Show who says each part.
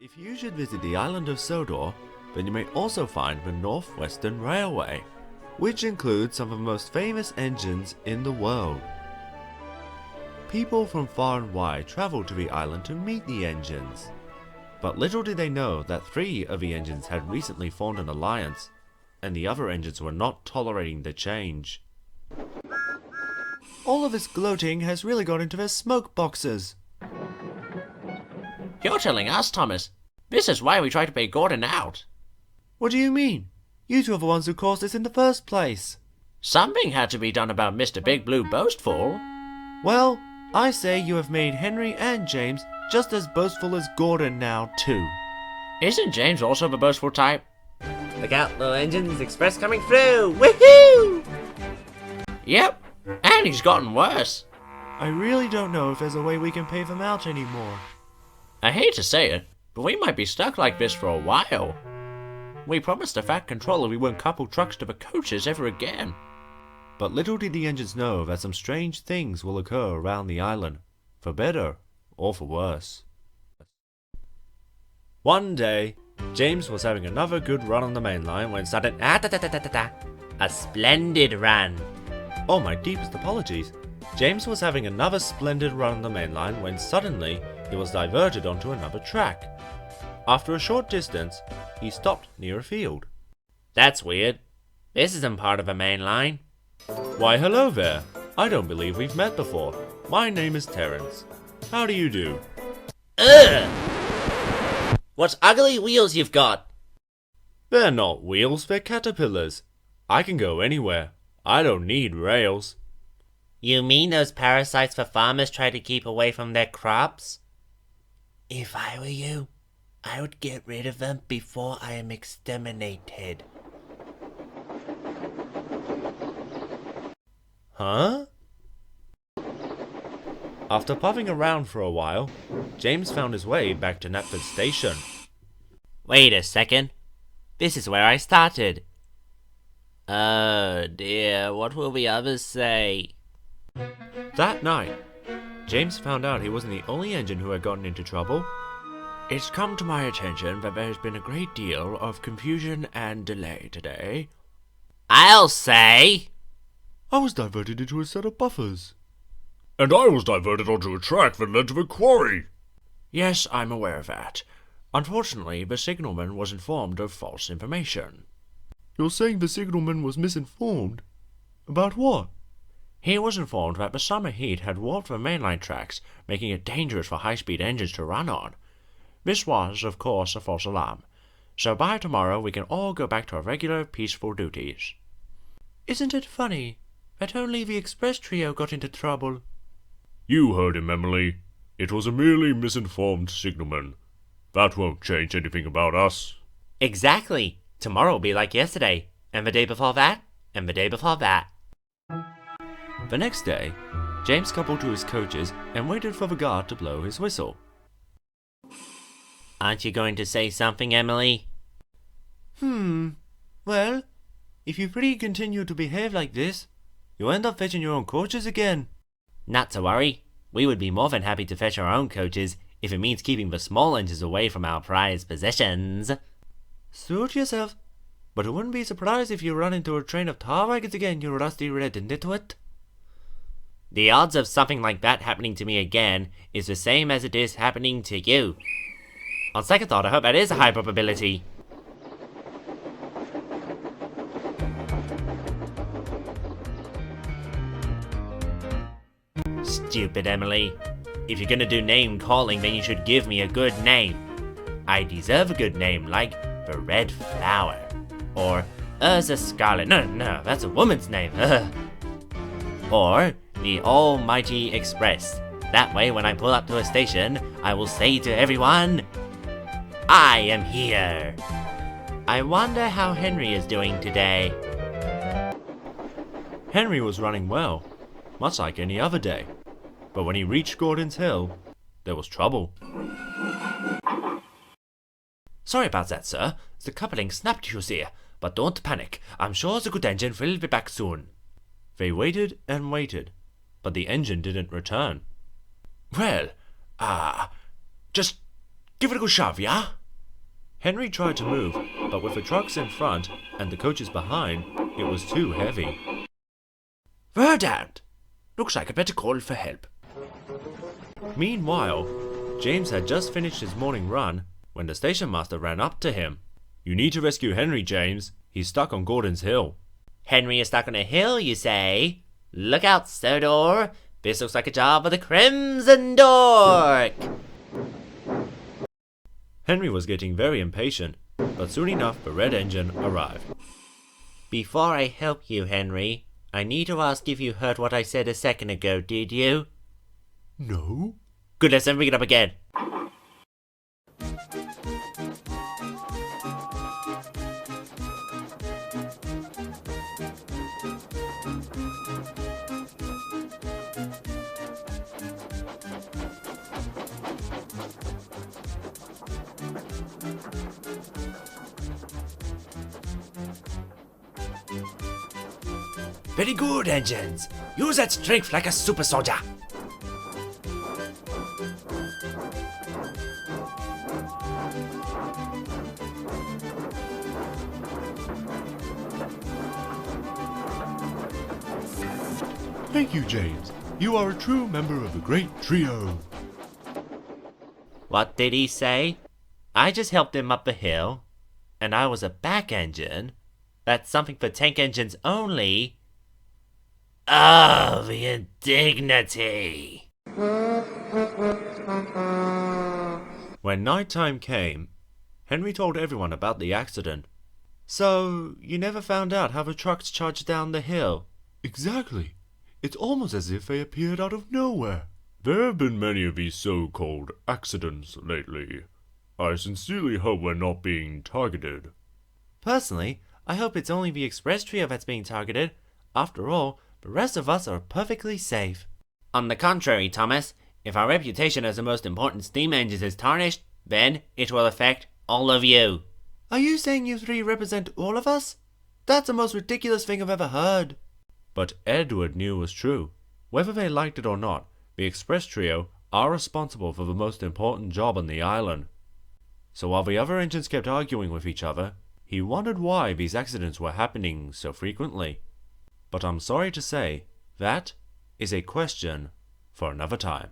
Speaker 1: If you should visit the island of Sodor, then you may also find the Northwestern Railway, which includes some of the most famous engines in the world. People from far and wide travel to the island to meet the engines. But little did they know that 3 of the engines had recently formed an alliance, and the other engines were not tolerating the change. All of this gloating has really got into their smoke boxes.
Speaker 2: You're telling us, Thomas. This is why we tried to pay Gordon out.
Speaker 1: What do you mean? You 2 are the ones who caused this in the first place.
Speaker 2: Something had to be done about Mr. Big Blue Boastful.
Speaker 1: Well, I say you have made Henry and James just as boastful as Gordon now, too.
Speaker 2: Isn't James also the boastful type?
Speaker 3: Look out, little engines, express coming through! Woohoo!
Speaker 2: Yep, and he's gotten worse.
Speaker 1: I really don't know if there's a way we can pay them out anymore.
Speaker 2: I hate to say it, but we might be stuck like this for a while. We promised the Fat Controller we wouldn't couple trucks to the coaches ever again.
Speaker 1: But little did the engines know that some strange things will occur around the island, for better or for worse. One day, James was having another good run on the main line when suddenly
Speaker 3: A splendid run.
Speaker 1: Oh, my deepest apologies. James was having another splendid run on the main line when suddenly he was diverted onto another track. After a short distance, he stopped near a field.
Speaker 3: That's weird. This isn't part of a main line.
Speaker 1: Why, hello there. I don't believe we've met before. My name is Terence. How do you do?
Speaker 3: Ugh! What ugly wheels you've got!
Speaker 1: They're not wheels, they're caterpillars. I can go anywhere. I don't need rails.
Speaker 3: You mean those parasites the farmers try to keep away from their crops? If I were you, I would get rid of them before I am exterminated.
Speaker 1: Huh? After puffing around for a while, James found his way back to Knapford Station.
Speaker 3: Wait a second. This is where I started. Oh dear, what will the others say?
Speaker 1: That night, James found out he wasn't the only engine who had gotten into trouble. It's come to my attention that there has been a great deal of confusion and delay today.
Speaker 3: I'll say!
Speaker 1: I was diverted into a set of buffers.
Speaker 4: And I was diverted onto a track that led to the quarry.
Speaker 1: Yes, I'm aware of that. Unfortunately, the signalman was informed of false information. You're saying the signalman was misinformed? About what? He was informed that the summer heat had warped the mainline tracks, making it dangerous for high-speed engines to run on. This was, of course, a false alarm. So by tomorrow we can all go back to our regular, peaceful duties. Isn't it funny that only the Express Trio got into trouble?
Speaker 4: You heard him, Emily. It was a merely misinformed signalman. That won't change anything about us.
Speaker 3: Exactly. Tomorrow will be like yesterday, and the day before that, and the day before that.
Speaker 1: The next day, James coupled to his coaches and waited for the guard to blow his whistle.
Speaker 3: Aren't you going to say something, Emily?
Speaker 1: Well, if you three continue to behave like this, you'll end up fetching your own coaches again.
Speaker 3: Not to worry. We would be more than happy to fetch our own coaches if it means keeping the small engines away from our prized possessions.
Speaker 1: Suit yourself. But I wouldn't be surprised if you run into a train of tar wagons again, you rusty red nitwit.
Speaker 3: The odds of something like that happening to me again is the same as it is happening to you. On second thought, I hope that is a high probability. Stupid Emily. If you're gonna do name calling, then you should give me a good name. I deserve a good name, like the Red Flower. Or Urza Scarlet. No, that's a woman's name. Or the Almighty Express. That way, when I pull up to a station, I will say to everyone, I am here. I wonder how Henry is doing today.
Speaker 1: Henry was running well, much like any other day. But when he reached Gordon's Hill, there was trouble.
Speaker 3: Sorry about that, sir. The coupling snapped, you see. But don't panic. I'm sure the good engine will be back soon.
Speaker 1: They waited and waited, but the engine didn't return.
Speaker 2: Well, just give it a good shove, yeah?
Speaker 1: Henry tried to move, but with the trucks in front and the coaches behind, it was too heavy.
Speaker 2: Verdant! Looks like I better call for help.
Speaker 1: Meanwhile, James had just finished his morning run when the station master ran up to him. You need to rescue Henry, James. He's stuck on Gordon's Hill.
Speaker 3: Henry is stuck on a hill, you say? Look out, Sodor. This looks like a job for the Crimson Dork.
Speaker 1: Henry was getting very impatient, but soon enough the red engine arrived.
Speaker 3: Before I help you, Henry, I need to ask if you heard what I said a second ago, did you?
Speaker 1: No.
Speaker 3: Good, let's bring it up again.
Speaker 2: Very good, engines. Use that strength like a super soldier.
Speaker 4: Thank you, James. You are a true member of the great trio.
Speaker 3: What did he say? I just helped him up the hill, and I was a back engine. That's something for tank engines only. Oh, the indignity!
Speaker 1: When nighttime came, Henry told everyone about the accident. So, you never found out how the trucks charged down the hill?
Speaker 4: Exactly. It's almost as if they appeared out of nowhere. There have been many of these so-called accidents lately. I sincerely hope we're not being targeted.
Speaker 1: Personally, I hope it's only the express trio that's being targeted. After all, the rest of us are perfectly safe.
Speaker 3: On the contrary, Thomas, if our reputation as the most important steam engines is tarnished, then it will affect all of you.
Speaker 1: Are you saying you three represent all of us? That's the most ridiculous thing I've ever heard. But Edward knew it was true. Whether they liked it or not, the express trio are responsible for the most important job on the island. So while the other engines kept arguing with each other, he wondered why these accidents were happening so frequently. But I'm sorry to say, that is a question for another time.